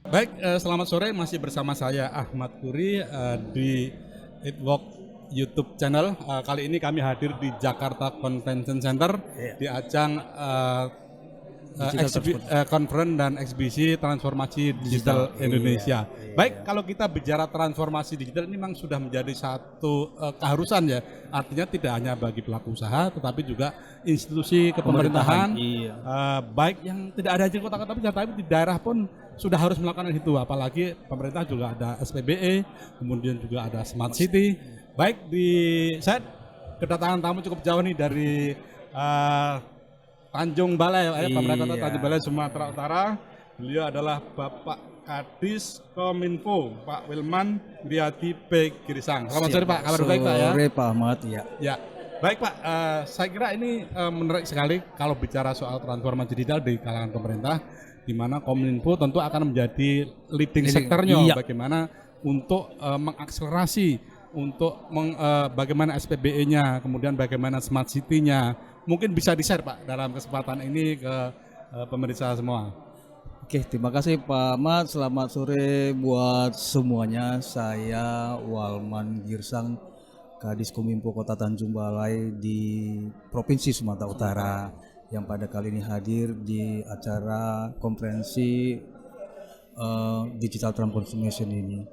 Baik, selamat sore, masih bersama saya Ahmad Puri di Itwalk YouTube channel. Kali ini kami hadir di Jakarta Convention Center Iya, di ajang digital transport konferen dan eksibisi transformasi digital digital. Iya, Indonesia. iya. Baik, kalau kita bicara transformasi digital ini memang sudah menjadi satu keharusan ya. Artinya tidak hanya bagi pelaku usaha, tetapi juga institusi Pemerintahan, kepemerintahan, iya. baik yang tidak ada di kota-kota besar, tapi di daerah pun sudah harus melakukan itu. Apalagi pemerintah juga ada SPBE, kemudian juga ada Smart City. Baik, saya kedatangan tamu cukup jauh nih dari eh, Tanjung Balai, pemerintah kota Iya. Tanjung Balai Sumatera Utara. Beliau adalah Bapak Kadis Kominfo, Pak Wilman Wiyadi P. Girisang. Selamat Siap, sore Pak, Pak. kabar baik Pak ya? Sore Pak Ahmad, ya. Ya, baik Pak. Saya kira ini menarik sekali kalau bicara soal transformasi digital di kalangan pemerintah, di mana Kominfo tentu akan menjadi leading sektornya. Iya. Bagaimana untuk mengakselerasi, untuk bagaimana SPBE-nya, kemudian bagaimana Smart City-nya. Mungkin bisa di-share Pak dalam kesempatan ini ke pemerintah semua. Oke, terima kasih Pak Ahmad. Selamat sore buat semuanya. Saya Walman Girsang, Kadis Kominfo Kota Tanjung Balai di Provinsi Sumatera Utara yang pada kali ini hadir di acara konferensi digital transformation ini.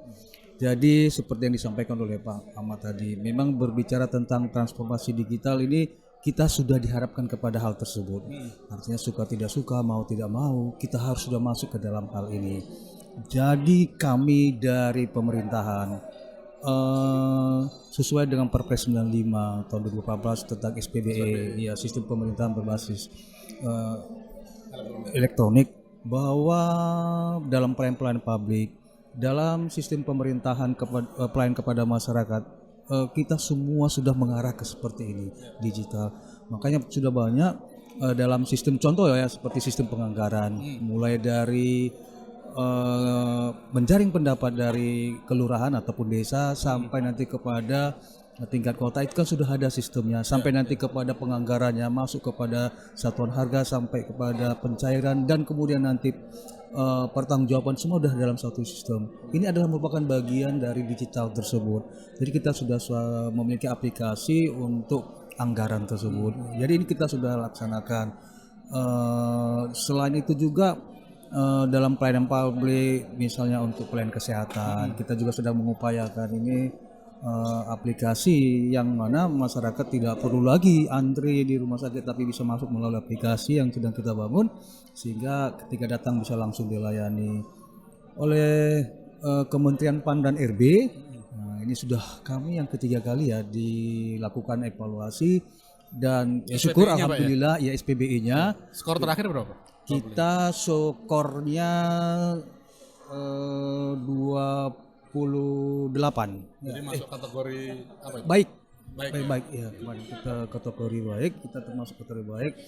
Jadi seperti yang disampaikan oleh Pak Ahmad tadi, memang berbicara tentang transformasi digital ini kita sudah diharapkan kepada hal tersebut. Artinya suka tidak suka, mau tidak mau, kita harus sudah masuk ke dalam hal ini. Jadi kami dari pemerintahan sesuai dengan Perpres 95 tahun 2014 tentang SPBE, ya sistem pemerintahan berbasis elektronik, bahwa dalam pelayanan publik, dalam sistem pemerintahan pelayanan kepada masyarakat, kita semua sudah mengarah ke seperti ini, digital. Makanya sudah banyak dalam sistem contoh ya seperti sistem penganggaran, mulai dari menjaring pendapat dari kelurahan ataupun desa sampai nanti kepada tingkat kota, itu kan sudah ada sistemnya, sampai nanti kepada penganggarannya, masuk kepada satuan harga, sampai kepada pencairan, dan kemudian nanti pertanggungjawaban, semua sudah dalam satu sistem. Ini adalah merupakan bagian dari digital tersebut. Jadi kita sudah memiliki aplikasi untuk anggaran tersebut. Jadi ini kita sudah laksanakan. Selain itu juga dalam pelayanan publik, misalnya untuk pelayanan kesehatan, kita juga sedang mengupayakan ini aplikasi yang mana masyarakat tidak perlu lagi antri di rumah sakit, tapi bisa masuk melalui aplikasi yang sedang kita bangun, sehingga ketika datang bisa langsung dilayani oleh Kementerian PAN dan RB. Nah, ini sudah kami yang ketiga kali ya dilakukan evaluasi, dan ya syukur SPBE-nya, Pak, ya? alhamdulillah ya SPBE-nya Skor terakhir berapa? kita skornya 28. Jadi masuk kategori apa itu? Baik. Baik. Baik ya, kemarin kita kategori baik, kita termasuk kategori baik.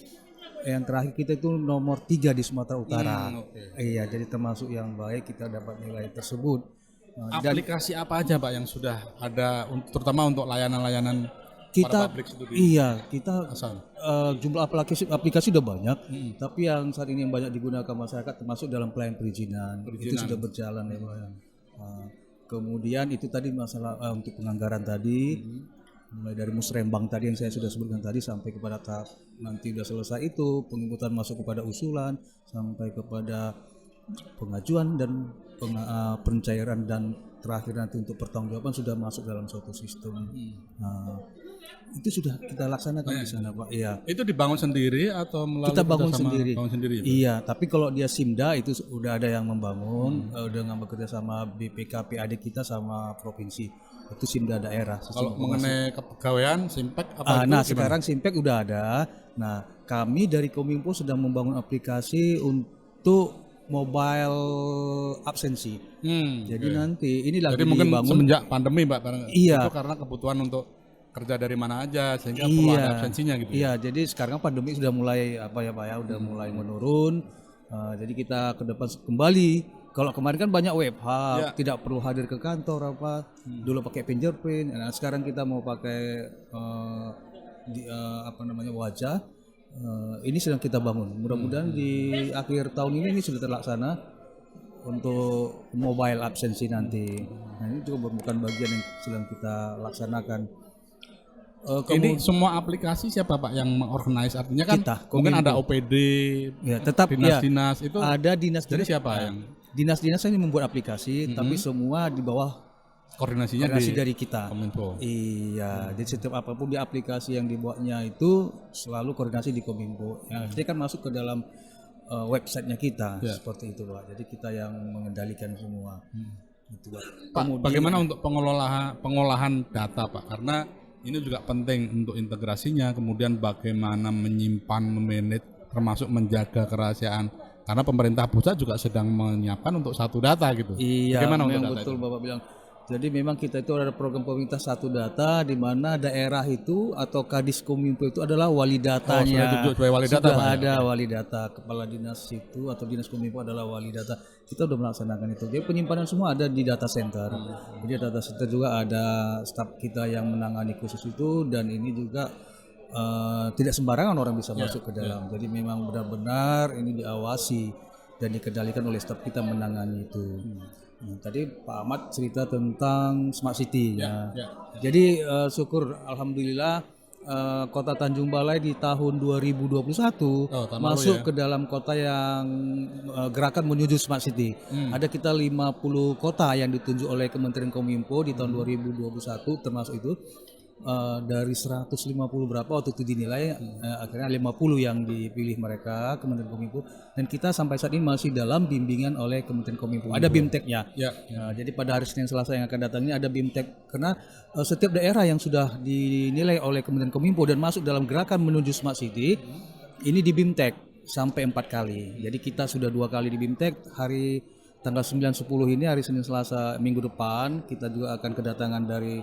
Yang terakhir kita itu nomor 3 di Sumatera Utara. Oke. Iya, jadi termasuk yang baik, kita dapat nilai tersebut. Dan Aplikasi apa aja Pak yang sudah ada, terutama untuk layanan-layanan para kita publik itu di iya, kita asal? jumlah aplikasi udah banyak, tapi yang saat ini yang banyak digunakan masyarakat termasuk dalam pelayanan perizinan. Itu sudah berjalan ya Pak. Kemudian itu tadi masalah untuk penganggaran tadi, mulai dari musrembang tadi yang saya sudah sebutkan tadi, sampai kepada tahap nanti sudah selesai itu penginputan masuk kepada usulan, sampai kepada pengajuan dan pencairan, dan terakhir nanti untuk pertanggungjawaban sudah masuk dalam suatu sistem. Nah, itu sudah kita laksanakan di sana Pak. Iya. Itu dibangun sendiri atau melalui Kita bangun kerjasama? sendiri. Bangun sendiri. Ya? Iya, tapi kalau dia Simda itu udah ada yang membangun dengan bekerja sama BPK PAD kita sama provinsi. Itu Simda daerah. Kalau mengenai kepegawaian, Simpek apa itu? Nah, gimana? sekarang Simpek udah ada. Nah, kami dari Kominfo sedang membangun aplikasi untuk mobile absensi. Jadi nanti ini lagi Jadi mungkin dibangun. semenjak pandemi Pak, Iya. itu karena kebutuhan untuk kerja dari mana aja sehingga perlu ada absensinya gitu. Iya, jadi sekarang pandemi sudah mulai apa ya Pak ya, udah mulai menurun. Jadi kita ke depan kembali. Kalau kemarin kan banyak WFH, tidak perlu hadir ke kantor apa. Dulu pakai fingerprint. Nah, sekarang kita mau pakai wajah. Ini sedang kita bangun. Mudah-mudahan di akhir tahun ini sudah terlaksana. untuk mobile absensi nanti. Nah, ini juga merupakan bagian yang sedang kita laksanakan. Ini semua aplikasi siapa Pak yang mengorganize? Artinya kan Kita, mungkin Kominfo. ada OPD, Ya, tetap dinas-dinas itu ada dinas. jadi siapa yang Dinas-dinas ini membuat aplikasi, tapi semua di bawah koordinasinya koordinasi di dari kita. Kominfo? Iya, jadi setiap apapun di aplikasi yang dibuatnya itu selalu koordinasi di Kominfo. Yang artinya kan masuk ke dalam websitenya kita, seperti itu Pak. Jadi kita yang mengendalikan semua. Itu Pak. Pak, bagaimana untuk pengolahan data Pak? Karena ini juga penting untuk integrasinya, kemudian bagaimana menyimpan, memanage, termasuk menjaga kerahasiaan. Karena pemerintah pusat juga sedang menyiapkan untuk satu data gitu. Iya, Bagaimana untuk memang data betul itu? Bapak bilang. Jadi memang kita itu ada program pemerintah satu data di mana daerah itu atau Kadiskominfo itu adalah wali datanya. sudah ditunjuk sebagai wali data, Sudah Pak, ya? ada wali data, kepala dinas itu atau dinas Kominfo adalah wali data. Kita sudah melaksanakan itu. Jadi penyimpanan semua ada di data center. Jadi data center juga ada staf kita yang menangani khusus itu, dan ini juga tidak sembarangan orang bisa masuk ke dalam. Jadi memang benar-benar ini diawasi dan dikendalikan oleh staf kita menangani itu. Nah, tadi Pak Ahmad cerita tentang smart city ya. Jadi syukur alhamdulillah Kota Tanjung Balai di tahun 2021 masuk ke dalam kota yang gerakan menuju smart city. Ada kita 50 kota yang ditunjuk oleh Kementerian Kominfo di tahun 2021 termasuk itu. Dari 150 berapa waktu itu dinilai akhirnya 50 yang dipilih mereka Kementerian Kominfo, dan kita sampai saat ini masih dalam bimbingan oleh Kementerian Kominfo. Ada BIMTEK-nya. Jadi pada hari Senin Selasa yang akan datang ini ada BIMTEK, karena setiap daerah yang sudah dinilai oleh Kementerian Kominfo dan masuk dalam gerakan menuju Smart City ini di BIMTEK sampai 4 kali. Jadi kita sudah 2 kali di BIMTEK. Hari tanggal 9-10 ini hari Senin Selasa minggu depan kita juga akan kedatangan dari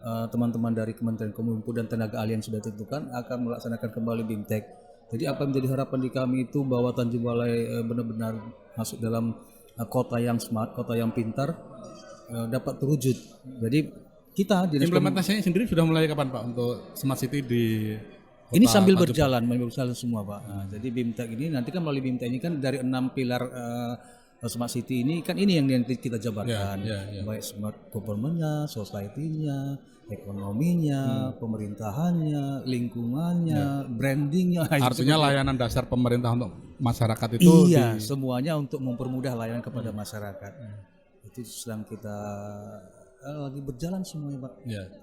teman-teman dari Kementerian Kominfo dan tenaga ahli yang sudah ditentukan akan melaksanakan kembali BIMTEK. Jadi apa yang menjadi harapan di kami itu bahwa Tanjung Balai benar-benar masuk dalam kota yang smart, kota yang pintar, dapat terwujud. Jadi kita implementasinya sendiri sudah mulai kapan Pak untuk smart city di kota ini sambil Tanjung berjalan semua Pak. Nah, jadi BIMTEK ini nanti kan melalui BIMTEK ini kan dari 6 pilar smart city ini kan ini yang kita jabarkan, baik smart government-nya, society-nya, ekonominya, pemerintahannya, lingkungannya, brandingnya. Artinya layanan dasar pemerintah untuk masyarakat itu semuanya untuk mempermudah layanan kepada masyarakat. Itu sedang kita lagi berjalan semuanya Pak.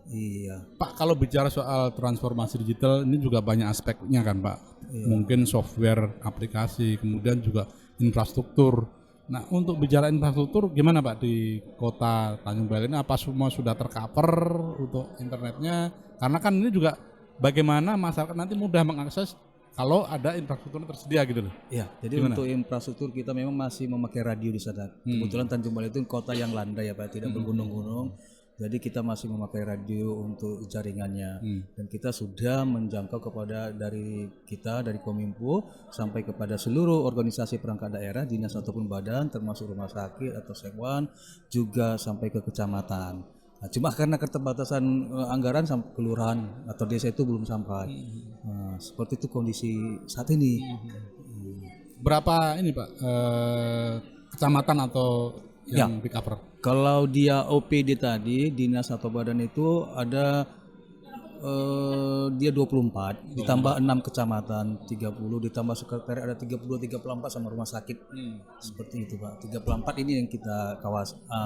Iya. Pak, kalau bicara soal transformasi digital ini juga banyak aspeknya kan Pak. Mungkin software, aplikasi, kemudian juga infrastruktur. Nah, untuk bicara infrastruktur gimana Pak di kota Tanjung Balai ini, apa semua sudah tercover untuk internetnya? Karena kan ini juga bagaimana masyarakat nanti mudah mengakses kalau ada infrastruktur tersedia gitu loh. Ya, jadi untuk infrastruktur kita memang masih memakai radio di sana. Kebetulan Tanjung Balai itu kota yang landai ya Pak, tidak bergunung-gunung. Jadi kita masih memakai radio untuk jaringannya, dan kita sudah menjangkau kepada dari Kominfo sampai kepada seluruh organisasi perangkat daerah, dinas ataupun badan, termasuk rumah sakit atau sekwan, juga sampai ke kecamatan. Nah, cuma karena keterbatasan anggaran sampai kelurahan atau desa itu belum sampai. Nah, seperti itu kondisi saat ini. Berapa ini Pak kecamatan atau yang di cover? Kalau dia OPD tadi, dinas atau badan itu ada dia 24, ditambah 6 kecamatan, 30, ditambah sekretariat ada 32, 34 sama rumah sakit. Seperti itu Pak. 34 ini yang kita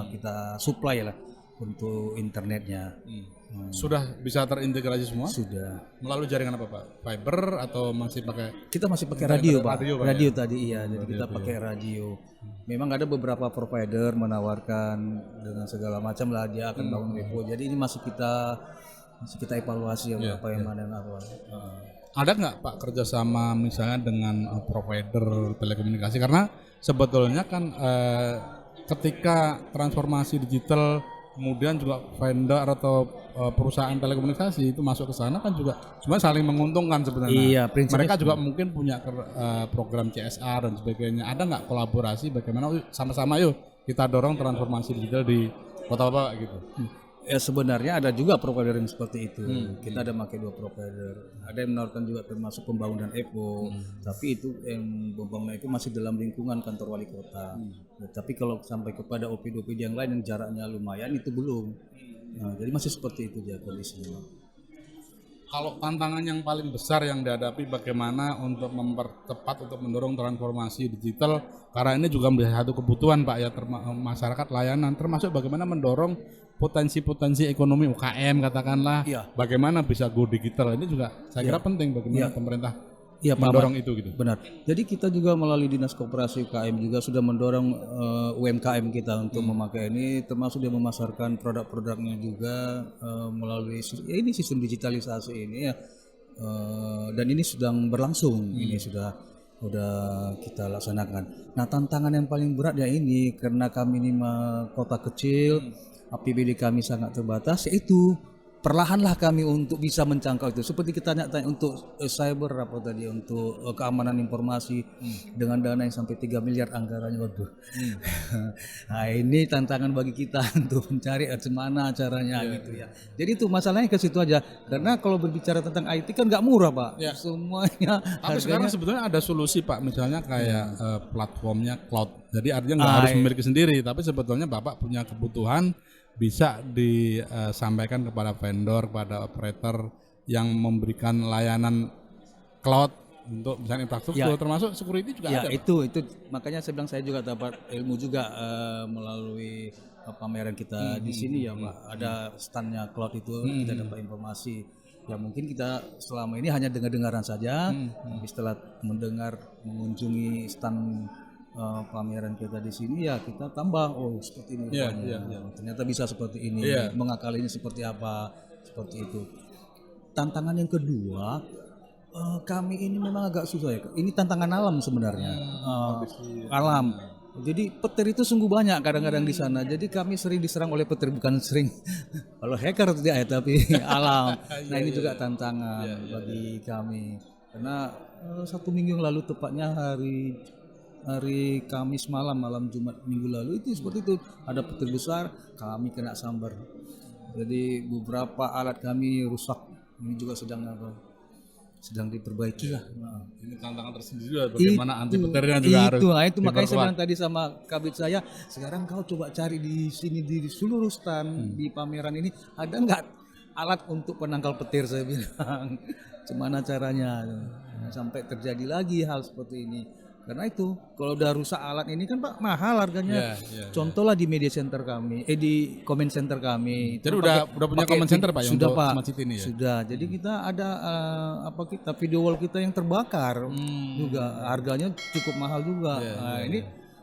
kita supply lah untuk internetnya. Sudah bisa terintegrasi semua? Sudah. Melalui jaringan apa Pak? Fiber atau masih pakai? Kita masih pakai radio Pak. Radio ya? tadi iya, jadi kita pakai radio. Memang ada beberapa provider menawarkan dengan segala macam lah dia akan bangun WiFi. Jadi ini masih kita evaluasi apa yang mana yang apa. Ada nggak Pak kerjasama misalnya dengan provider telekomunikasi, karena sebetulnya kan ketika transformasi digital kemudian juga vendor atau perusahaan telekomunikasi itu masuk ke sana kan juga cuma saling menguntungkan sebenarnya. Iya, mereka juga mungkin punya program CSR dan sebagainya. Ada nggak kolaborasi bagaimana sama-sama yuk kita dorong transformasi digital di kota Bapak gitu? Ya sebenarnya ada juga provider yang seperti itu. Kita ada pakai 2 provider. Ada yang menawarkan juga termasuk pembangunan EPO. Tapi itu yang pembangunan itu masih dalam lingkungan kantor wali kota. Ya, tapi kalau sampai kepada OPD-OPD yang lain yang jaraknya lumayan itu belum. Nah, jadi masih seperti itu ya kondisinya. Kalau tantangan yang paling besar yang dihadapi bagaimana untuk mempercepat untuk mendorong transformasi digital, karena ini juga menjadi satu kebutuhan Pak ya masyarakat layanan, termasuk bagaimana mendorong potensi-potensi ekonomi UKM katakanlah, Iya. bagaimana bisa go digital, ini juga saya kira penting bagaimana pemerintah Iya, Pak mendorong Ahmad. itu gitu. Benar. Jadi kita juga melalui Dinas Koperasi UKM juga sudah mendorong UMKM kita untuk memakai ini, termasuk dia memasarkan produk-produknya juga melalui ini sistem digitalisasi ini ya. Dan ini sedang berlangsung. Ini sudah kita laksanakan. Nah, tantangan yang paling berat ya ini karena kami ini kota kecil, APBD kami sangat terbatas, yaitu perlahanlah kami untuk bisa menjangkau itu. Seperti kita tanya untuk cyber apa tadi untuk keamanan informasi dengan dana yang sampai 3 miliar anggarannya. Waduh. Nah, ini tantangan bagi kita untuk mencari gimana caranya gitu ya. Jadi itu masalahnya ke situ aja. Karena kalau berbicara tentang IT kan nggak murah, Pak. Semuanya Tapi sekarang sebetulnya ada solusi Pak, misalnya kayak platformnya cloud. Jadi artinya nggak harus memiliki sendiri, tapi sebetulnya Bapak punya kebutuhan bisa disampaikan kepada vendor, kepada operator yang memberikan layanan cloud untuk misalnya infrastruktur, termasuk security juga ya ada. itu makanya saya bilang saya juga dapat ilmu juga melalui pameran kita di sini ya Pak. Ada standnya cloud itu kita dapat informasi. Ya mungkin kita selama ini hanya dengar-dengaran saja, tapi setelah mengunjungi stand pameran kita di sini ya kita tambah seperti ini ternyata bisa seperti ini, mengakalinya seperti apa, seperti itu. Tantangan yang kedua, kami ini memang agak susah ya, ini tantangan alam sebenarnya. Alam, jadi petir itu sungguh banyak kadang-kadang di sana, jadi kami sering diserang oleh petir, bukan sering kalau hacker tidak ya, tapi alam. Nah ini juga tantangan bagi kami karena 1 minggu yang lalu, tepatnya hari Kamis malam Jumat minggu lalu itu seperti itu, ada petir besar, kami kena sambar, jadi beberapa alat kami rusak. Ini juga sedang diperbaiki lah. Ini tantangan tersendiri juga bagaimana anti petirnya juga harus itu makanya saya bilang tadi sama kabit saya, sekarang kau coba cari di sini di seluruh stand di pameran ini ada nggak alat untuk penangkal petir, saya bilang. Gimana caranya sampai terjadi lagi hal seperti ini. Karena itu kalau udah rusak alat ini kan Pak mahal harganya. Contoh lah di media center kami, di comment center kami. Jadi udah punya comment center Pak yang sudah untuk Pak. Smart City ini ya. Sudah. Jadi kita ada kita video wall kita yang terbakar juga, harganya cukup mahal juga. Nah, ini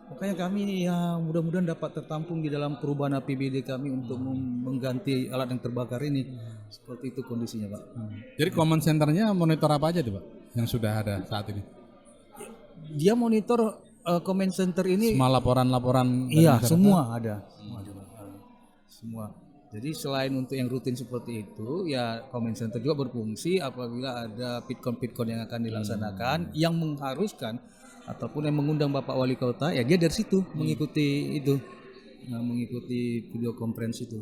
makanya kami ya mudah-mudahan dapat tertampung di dalam perubahan APBD kami untuk mengganti alat yang terbakar ini. Seperti itu kondisinya Pak. Jadi comment centernya monitor apa aja tuh Pak yang sudah ada saat ini? Dia monitor comment center ini semua laporan-laporan. Iya, semua ada. Semua. Jadi selain untuk yang rutin seperti itu, ya comment center juga berfungsi apabila ada pitkon yang akan dilaksanakan yang mengharuskan ataupun yang mengundang Bapak Wali Kota, ya dia dari situ mengikuti itu. Mengikuti video conference itu.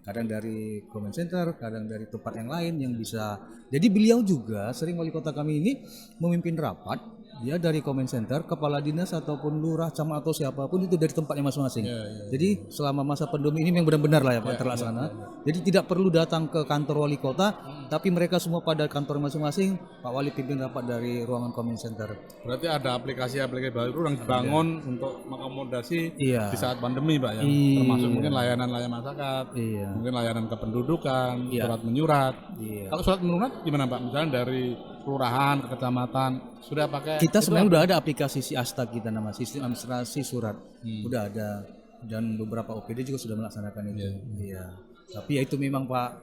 Kadang dari comment center, kadang dari tempat yang lain yang bisa. Jadi beliau juga sering, wali kota kami ini memimpin rapat, dia dari comment center, kepala dinas ataupun lurah, camat atau siapapun itu dari tempatnya masing-masing. Jadi selama masa pandemi ini memang benar-benar lah ya Pak terlaksana. Jadi tidak perlu datang ke kantor wali kota, tapi mereka semua pada kantor masing-masing. Pak Wali pimpin rapat dari ruangan comment center. Berarti ada aplikasi-aplikasi baru yang dibangun untuk mengakomodasi di saat pandemi Pak ya. Termasuk mungkin layanan masyarakat, mungkin layanan kependudukan, surat menyurat. Kalau surat menyurat gimana Pak? Misalnya dari kelurahan ke kecamatan sudah pakai. Kita sebenarnya udah ada aplikasi Siasta kita, nama sistem administrasi surat. Udah ada, dan beberapa OPD juga sudah melaksanakan itu. Iya. Tapi ya itu memang Pak,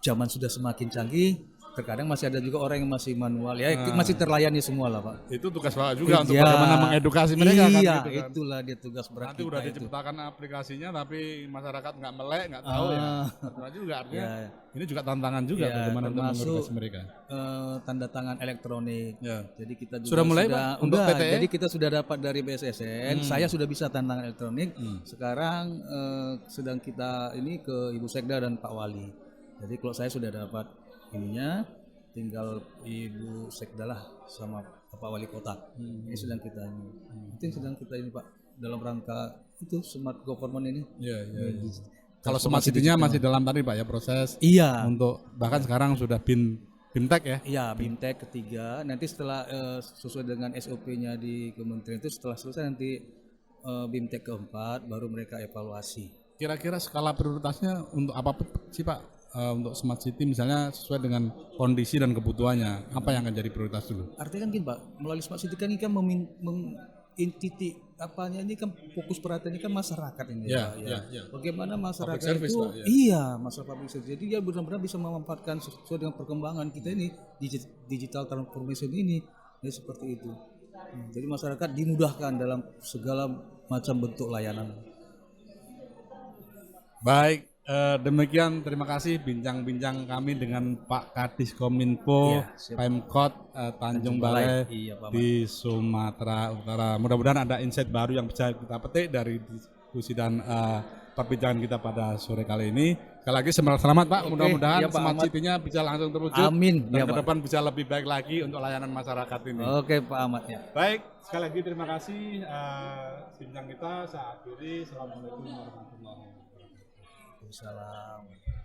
zaman sudah semakin canggih, terkadang masih ada juga orang yang masih manual ya, masih terlayani semua lah Pak. Itu tugas Bapak juga untuk Iya. bagaimana mengedukasi mereka kan Iya, gitu kan. itulah dia tugas berat Nanti kita udah itu. diciptakan aplikasinya tapi masyarakat nggak melek, nggak tahu ya. Betul juga artinya. Ya, Ini juga tantangan juga Ya, bagaimana untuk termasuk, mengedukasi mereka. tanda tangan elektronik. Ya. Jadi kita juga Sudah mulai, Pak, untuk enggak, PTE? jadi kita sudah dapat dari BSSN. Saya sudah bisa tanda tangan elektronik. Sekarang sedang kita ini ke Ibu Sekda dan Pak Wali. Jadi kalau saya sudah dapat ininya, tinggal Ibu Sekda lah sama Pak Wali Kota. Ini sedang kita ini. Itu yang sedang kita ini Pak dalam rangka itu smart government ini. Iya, iya. Kalau smart city-nya masih dalam tadi Pak ya proses Iya. untuk bahkan sekarang sudah BIMTEK ya. Iya, BIMTEK ketiga. Nanti setelah sesuai dengan SOP-nya di kementerian itu setelah selesai nanti BIMTEK keempat baru mereka evaluasi. Kira-kira skala prioritasnya untuk apa sih Pak? Untuk smart city misalnya sesuai dengan kondisi dan kebutuhannya, apa yang akan jadi prioritas dulu? Artinya kan gini Pak, melalui smart city kan ini kan titik apanya ini kan fokus perhatiannya kan masyarakat ini Ya, Pak, ya, ya. Bagaimana masyarakat Public service, itu Pak, ya. iya masalah public service. Jadi dia benar-benar bisa memanfaatkan sesuai dengan perkembangan kita ini digital transformation ini ya, seperti itu. Jadi masyarakat dimudahkan dalam segala macam bentuk layanan. Baik, demikian terima kasih bincang-bincang kami dengan Pak Kadis Kominfo Iya, siap. Pemkot Tanjung Balai Iya, Pak. di Sumatera Utara. Mudah-mudahan ada insight baru yang bisa kita petik dari diskusi dan perbincangan kita pada sore kali ini. Sekali lagi selamat Pak, mudah-mudahan iya, Pak smart Ahmad. city-nya bisa langsung terwujud Amin, dan ya, ke Pak. depan bisa lebih baik lagi untuk layanan masyarakat ini. Oke Pak Ahmad ya. Baik, sekali lagi terima kasih bincang kita. Saya akhiri. Assalamualaikum warahmatullahi wabarakatuh. Waalaikumsalam.